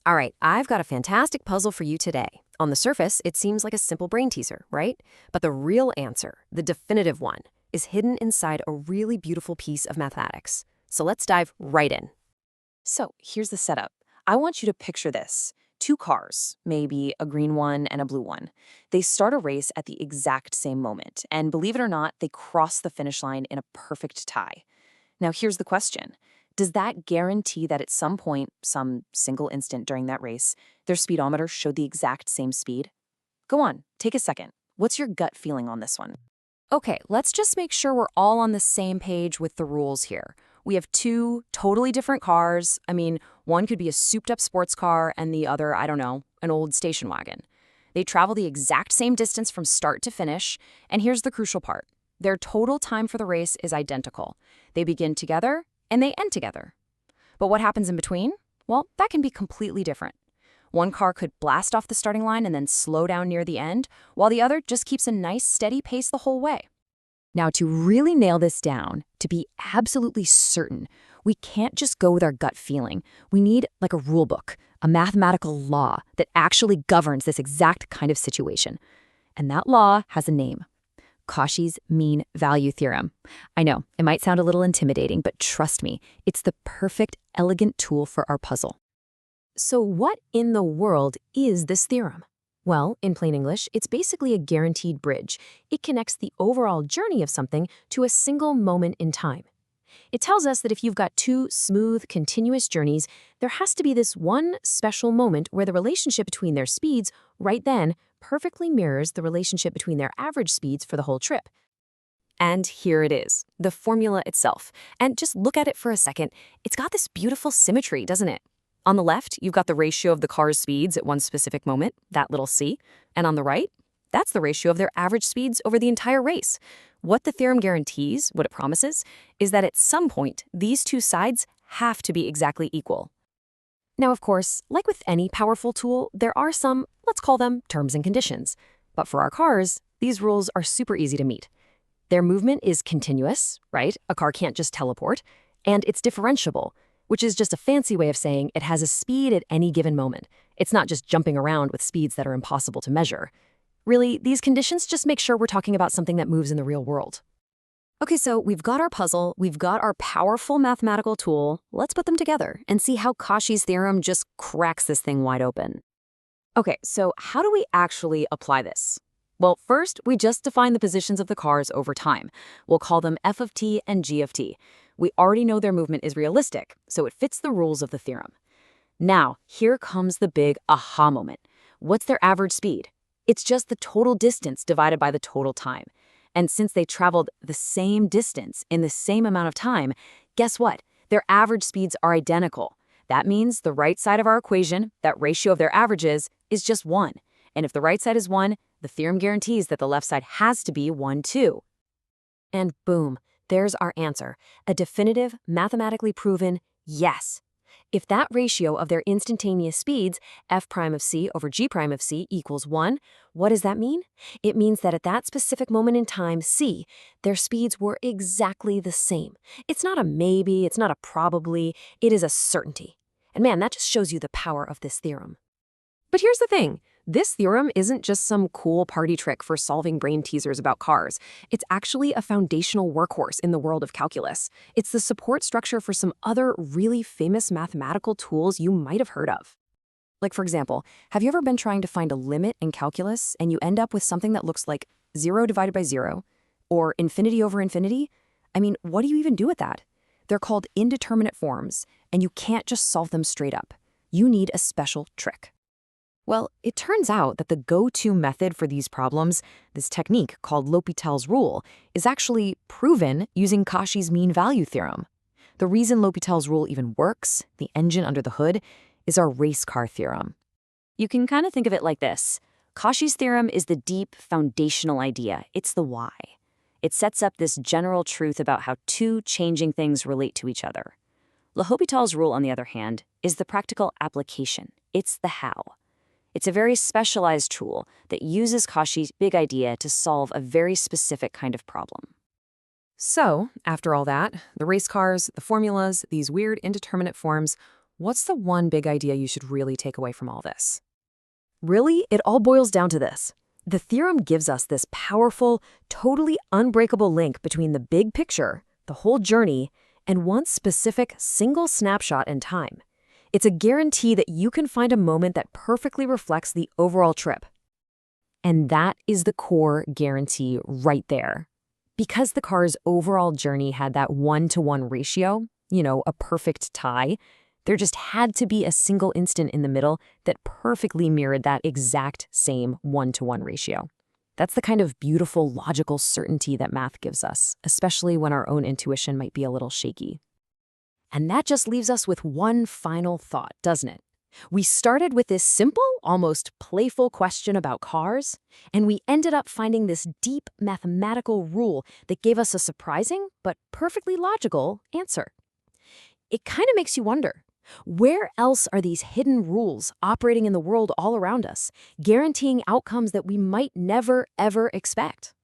All right, I've got a fantastic puzzle for you today. On the surface, it seems like a simple brain teaser, right? But the real answer, the definitive one, is hidden inside a really beautiful piece of mathematics. So let's dive right in. So here's the setup. I want you to picture this. Two cars, maybe a green one and a blue one. They start a race at the exact same moment, and believe it or not, they cross the finish line in a perfect tie. Now here's the question. Does that guarantee that at some point, some single instant during that race, their speedometer showed the exact same speed? Go on, take a second. What's your gut feeling on this one? Okay, let's just make sure we're all on the same page with the rules here. We have two totally different cars. One could be a souped-up sports car and the other, I don't know, an old station wagon. They travel the exact same distance from start to finish, and here's the crucial part. Their total time for the race is identical. They begin together and they end together. But what happens in between? Well, that can be completely different. One car could blast off the starting line and then slow down near the end, while the other just keeps a nice steady pace the whole way. Now, to really nail this down, to be absolutely certain, we can't just go with our gut feeling. We need like a rule book, a mathematical law that actually governs this exact kind of situation. And that law has a name. Cauchy's mean value theorem. I know, it might sound a little intimidating, but trust me, it's the perfect, elegant tool for our puzzle. So what in the world is this theorem? Well, in plain English, it's basically a guaranteed bridge. It connects the overall journey of something to a single moment in time. It tells us that if you've got two smooth, continuous journeys, there has to be this one special moment where the relationship between their speeds right then perfectly mirrors the relationship between their average speeds for the whole trip. And here it is, the formula itself. And just look at it for a second. It's got this beautiful symmetry, doesn't it? On the left, you've got the ratio of the car's speeds at one specific moment, that little c. And on the right, that's the ratio of their average speeds over the entire race. What the theorem guarantees, what it promises, is that at some point, these two sides have to be exactly equal. Now, of course, like with any powerful tool, there are some, let's call them terms and conditions. But for our cars, these rules are super easy to meet. Their movement is continuous, right? A car can't just teleport. And it's differentiable, which is just a fancy way of saying it has a speed at any given moment. It's not just jumping around with speeds that are impossible to measure. Really, these conditions just make sure we're talking about something that moves in the real world. Okay, so we've got our puzzle, we've got our powerful mathematical tool. Let's put them together and see how Cauchy's theorem just cracks this thing wide open. Okay, so how do we actually apply this? Well, first, we just define the positions of the cars over time. We'll call them f of t and g of t. We already know their movement is realistic, so it fits the rules of the theorem. Now, here comes the big aha moment. What's their average speed? It's just the total distance divided by the total time. And since they traveled the same distance in the same amount of time, guess what? Their average speeds are identical. That means the right side of our equation, that ratio of their averages, is just 1. And if the right side is 1, the theorem guarantees that the left side has to be 1 too. And boom, there's our answer, a definitive, mathematically proven yes. If that ratio of their instantaneous speeds, f prime of c over g prime of c equals 1, what does that mean? It means that at that specific moment in time, c, their speeds were exactly the same. It's not a maybe, it's not a probably, it is a certainty. And man, that just shows you the power of this theorem. But here's the thing. This theorem isn't just some cool party trick for solving brain teasers about cars. It's actually a foundational workhorse in the world of calculus. It's the support structure for some other really famous mathematical tools you might have heard of. Like, for example, have you ever been trying to find a limit in calculus and you end up with something that looks like 0 divided by 0 or infinity over infinity? What do you even do with that? They're called indeterminate forms, and you can't just solve them straight up. You need a special trick. Well, it turns out that the go-to method for these problems, this technique called L'Hopital's rule, is actually proven using Cauchy's mean value theorem. The reason L'Hopital's rule even works, the engine under the hood, is our race car theorem. You can kind of think of it like this. Cauchy's theorem is the deep, foundational idea. It's the why. It sets up this general truth about how two changing things relate to each other. L'Hopital's rule, on the other hand, is the practical application. It's the how. It's a very specialized tool that uses Cauchy's big idea to solve a very specific kind of problem. So, after all that, the race cars, the formulas, these weird indeterminate forms, What's the one big idea you should really take away from all this? Really, it all boils down to this. The theorem gives us this powerful, totally unbreakable link between the big picture, the whole journey, and one specific single snapshot in time. It's a guarantee that you can find a moment that perfectly reflects the overall trip. And that is the core guarantee right there. Because the car's overall journey had that 1-to-1 ratio, a perfect tie, there just had to be a single instant in the middle that perfectly mirrored that exact same 1-to-1 ratio. That's the kind of beautiful, logical certainty that math gives us, especially when our own intuition might be a little shaky. And that just leaves us with one final thought, doesn't it? We started with this simple, almost playful question about cars, and we ended up finding this deep mathematical rule that gave us a surprising but perfectly logical answer. It kind of makes you wonder, where else are these hidden rules operating in the world all around us, guaranteeing outcomes that we might never, ever expect?